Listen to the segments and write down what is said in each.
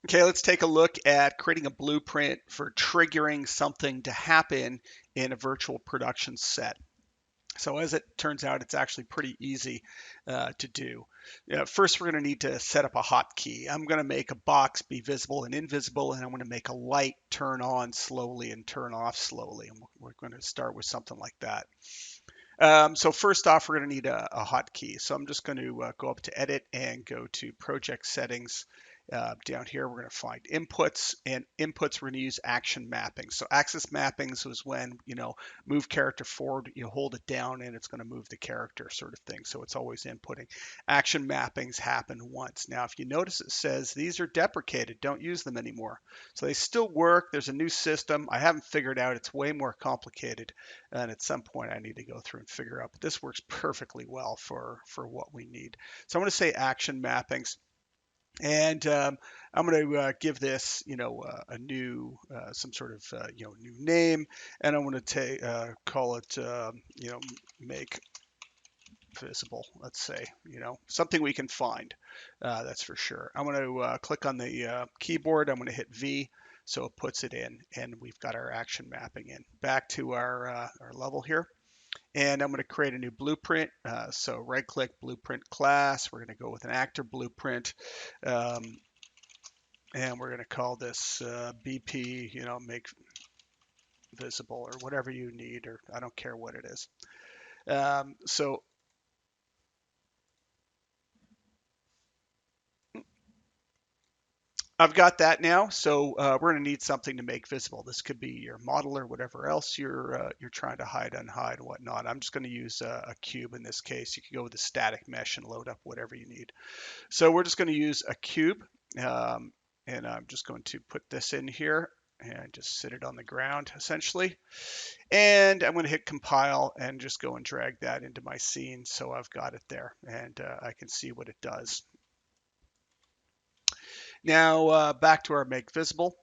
Okay, let's take a look at creating a blueprint for triggering something to happen in a virtual production set. So as it turns out, it's actually pretty easy to do. First, we're going to need to set up a hotkey. I'm going to make a box be visible and invisible, and I'm going to make a light turn on slowly and turn off slowly. And we're going to start with something like that. So first off, we're going to need a hotkey. So I'm just going to go up to Edit and go to Project Settings. Down here, we're going to find inputs, and inputs we're going to use action mappings. So axis mappings was when, move character forward, you hold it down and it's going to move the character sort of thing. So it's always inputting. Action mappings happen once. Now, if you notice, it says these are deprecated, don't use them anymore. So they still work. There's a new system. I haven't figured out. It's way more complicated. And at some point, I need to go through and figure out. But this works perfectly well for what we need. So I'm going to say action mappings. And I'm going to give this, a new, some sort of, new name, and I'm going to call it, make visible. Let's say, something we can find. That's for sure. I'm going to click on the keyboard. I'm going to hit V, so it puts it in, and we've got our action mapping in. Back to our level here. And I'm going to create a new blueprint. So right click blueprint class. We're going to go with an actor blueprint. Um, and we're going to call this BP, make visible or whatever you need, or I don't care what it is. So I've got that now. So we're going to need something to make visible. This could be your model or whatever else you're trying to hide, unhide, and whatnot. I'm just going to use a cube in this case. You can go with a static mesh and load up whatever you need. So we're just going to use a cube, um, and I'm just going to put this in here and just sit it on the ground essentially. And I'm going to hit compile and just go and drag that into my scene so I've got it there and I can see what it does. Now back to our make visible.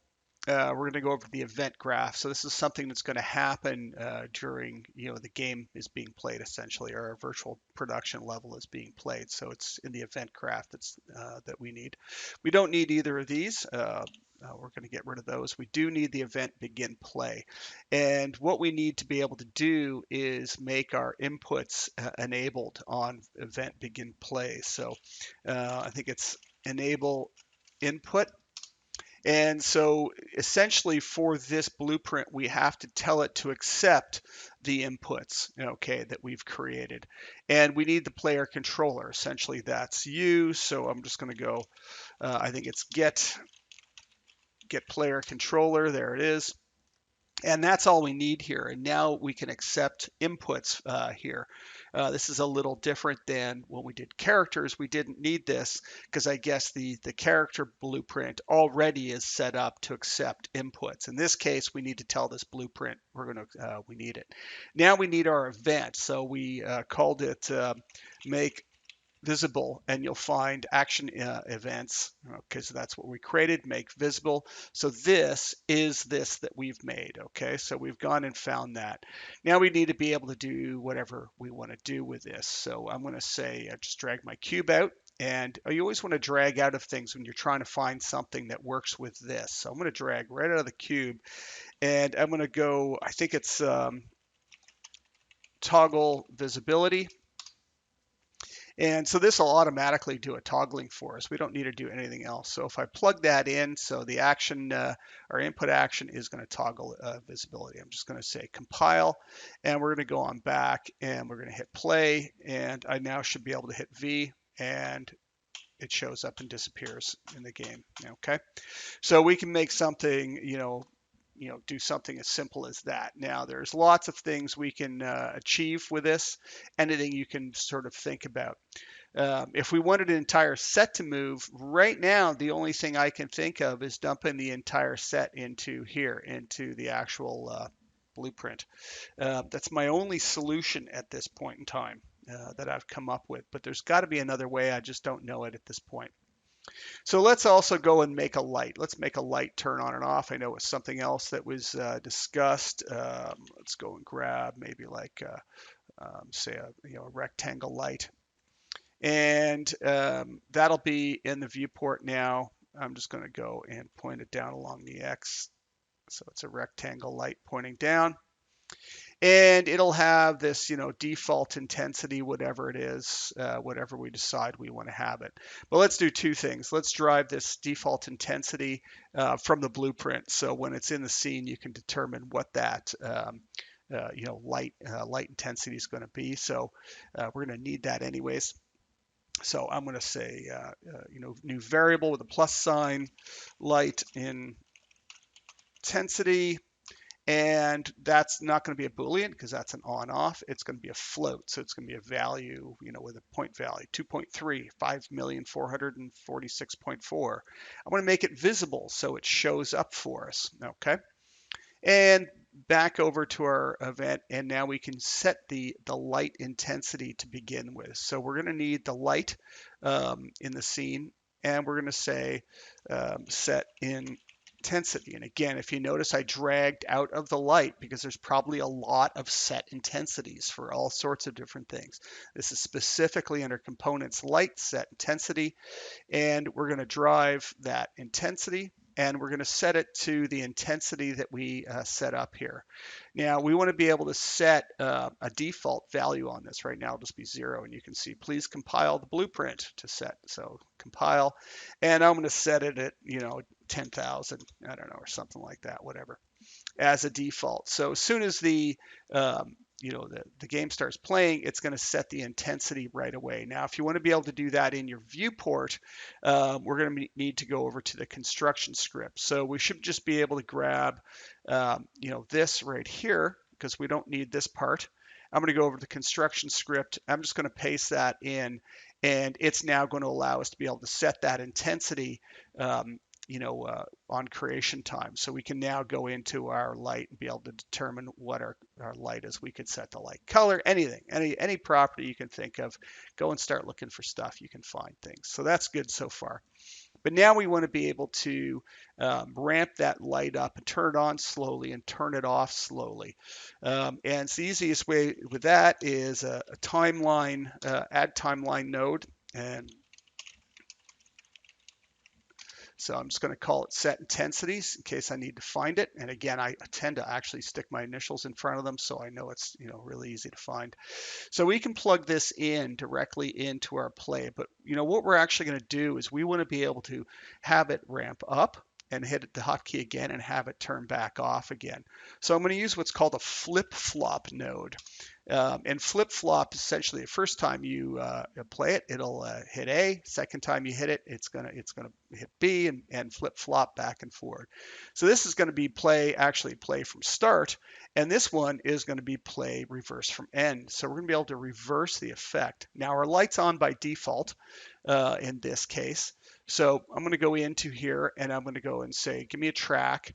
We're going to go over the event graph. So this is something that's going to happen during, the game is being played essentially, or a virtual production level is being played. So it's in the event graph that we need. We don't need either of these. We're going to get rid of those. We do need the event begin play. And what we need to be able to do is make our inputs enabled on event begin play. So I think it's enable input. And so essentially for this blueprint, we have to tell it to accept the inputs, okay, that we've created. And we need the player controller. Essentially that's you. So I'm just going to go, I think it's get player controller. There it is. And that's all we need here. And now we can accept inputs here. This is a little different than when we did characters. We didn't need this because I guess the character blueprint already is set up to accept inputs. In this case, we need to tell this blueprint we need it. Now we need our event. So we called it make visible, and you'll find action events because that's what we created, make visible. So this is this that we've made. Okay, so we've gone and found that. Now we need to be able to do whatever we want to do with this. So I'm going to say just drag my cube out. And you always want to drag out of things when you're trying to find something that works with this. So I'm going to drag right out of the cube, and I'm going to go, I think it's toggle visibility. And so this will automatically do a toggling for us. We don't need to do anything else. So if I plug that in, so the action, our input action is going to toggle visibility. I'm just going to say compile, and we're going to go on back, and we're going to hit play, and I now should be able to hit V, and it shows up and disappears in the game. Okay, so we can make something, do something as simple as that. Now, there's lots of things we can achieve with this, anything you can sort of think about. If we wanted an entire set to move, right now, the only thing I can think of is dumping the entire set into here, into the actual blueprint. That's my only solution at this point in time that I've come up with, but there's got to be another way. I just don't know it at this point. So let's also go and make a light. Let's make a light turn on and off. I know it's something else that was discussed. Let's go and grab maybe like, say, a rectangle light. And that'll be in the viewport now. I'm just going to go and point it down along the X. So it's a rectangle light pointing down. And it'll have this, default intensity, whatever it is, whatever we decide we want to have it. But let's do two things. Let's drive this default intensity from the blueprint. So when it's in the scene, you can determine what that light intensity is going to be. So we're going to need that anyways. So I'm going to say, new variable with a plus sign, light intensity. And that's not going to be a Boolean because that's an on-off. It's going to be a float. So it's going to be a value, with a point value, 2.3, 5,446.4. I want to make it visible so it shows up for us. Okay. And back over to our event, and now we can set the light intensity to begin with. So we're going to need the light in the scene, and we're going to say set intensity. And again, if you notice, I dragged out of the light because there's probably a lot of set intensities for all sorts of different things. This is specifically under components light set intensity, and we're going to drive that intensity, and we're going to set it to the intensity that we set up here. Now we want to be able to set a default value on this. Right now it'll just be 0, and you can see please compile the blueprint to set. So compile, and I'm going to set it at 10,000, I don't know, or something like that, whatever, as a default. So as soon as the game starts playing, it's going to set the intensity right away. Now, if you want to be able to do that in your viewport, we're going to need to go over to the construction script. So we should just be able to grab, this right here, because we don't need this part. I'm going to go over to the construction script. I'm just going to paste that in, and it's now going to allow us to be able to set that intensity on creation time. So we can now go into our light and be able to determine what our light is. We could set the light color, anything, any property you can think of. Go and start looking for stuff. You can find things. So that's good so far. But now we want to be able to ramp that light up and turn it on slowly and turn it off slowly. And the easiest way with that is a timeline, add timeline node. And so I'm just going to call it set intensities in case I need to find it. And again, I tend to actually stick my initials in front of them, so I know it's really easy to find. So we can plug this in directly into our play. But what we're actually going to do is we want to be able to have it ramp up and hit the hotkey again and have it turn back off again. So I'm going to use what's called a flip-flop node. And flip-flop, essentially, the first time you play it, it'll hit A. Second time you hit it, it's gonna hit B and flip-flop back and forward. So this is going to be play from start, and this one is going to be play reverse from end. So we're going to be able to reverse the effect. Now our light's on by default in this case. So I'm going to go into here and I'm going to go and say, give me a track.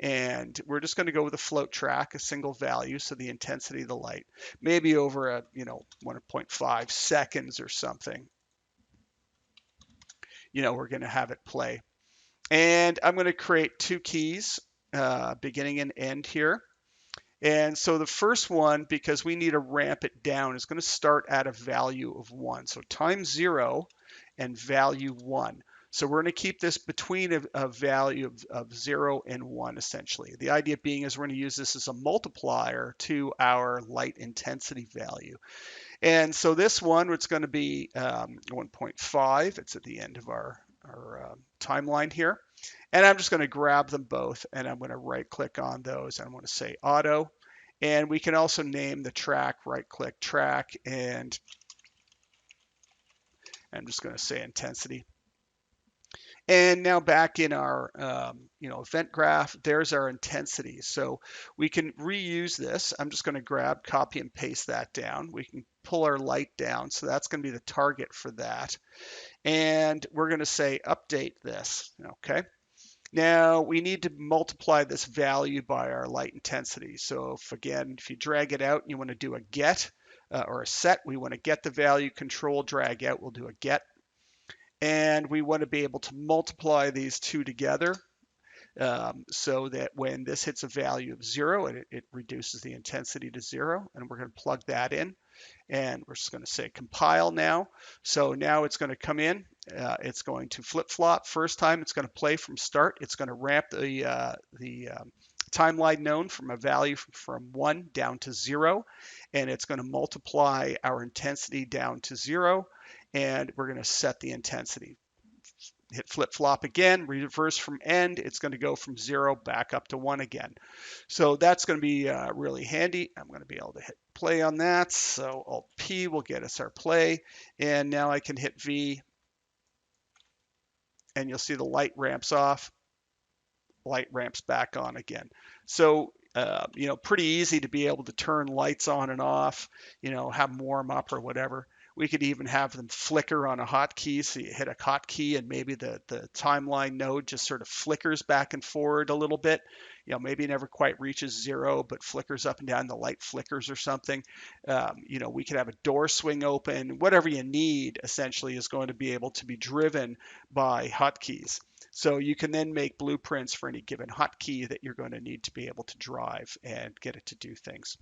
And we're just going to go with a float track, a single value, so the intensity of the light, maybe over a 1.5 seconds or something. We're going to have it play. And I'm going to create two keys, beginning and end here. And so the first one, because we need to ramp it down, is going to start at a value of 1. So times 0 and value 1. So we're going to keep this between a value of 0 and 1, essentially. The idea being is we're going to use this as a multiplier to our light intensity value. And so this one, it's going to be 1.5. It's at the end of our timeline here. And I'm just going to grab them both, and I'm going to right-click on those, and I'm going to say auto. And we can also name the track, right-click track, and I'm just going to say intensity. And now back in our event graph, there's our intensity. So we can reuse this. I'm just going to grab, copy, and paste that down. We can pull our light down. So that's going to be the target for that. And we're going to say update this. Okay. Now we need to multiply this value by our light intensity. So if you drag it out, you want to do a get or a set. We want to get the value, control, drag out. We'll do a get. And we want to be able to multiply these two together so that when this hits a value of 0, it reduces the intensity to 0. And we're going to plug that in. And we're just going to say compile now. So now it's going to come in It's going to flip-flop. First time, it's going to play from start. It's going to ramp the timeline known from a value from 1 down to 0, and it's going to multiply our intensity down to 0, and we're going to set the intensity. Hit flip-flop again, reverse from end, it's going to go from 0 back up to 1 again. So that's going to be really handy. I'm going to be able to hit play on that. So Alt-P will get us our play, and now I can hit V, and you'll see the light ramps off, light ramps back on again. So, pretty easy to be able to turn lights on and off, have them warm up or whatever. We could even have them flicker on a hotkey. So you hit a hotkey and maybe the timeline node just sort of flickers back and forward a little bit. Maybe it never quite reaches 0, but flickers up and down. The light flickers or something. We could have a door swing open. Whatever you need essentially is going to be able to be driven by hotkeys. So you can then make blueprints for any given hotkey that you're going to need to be able to drive and get it to do things.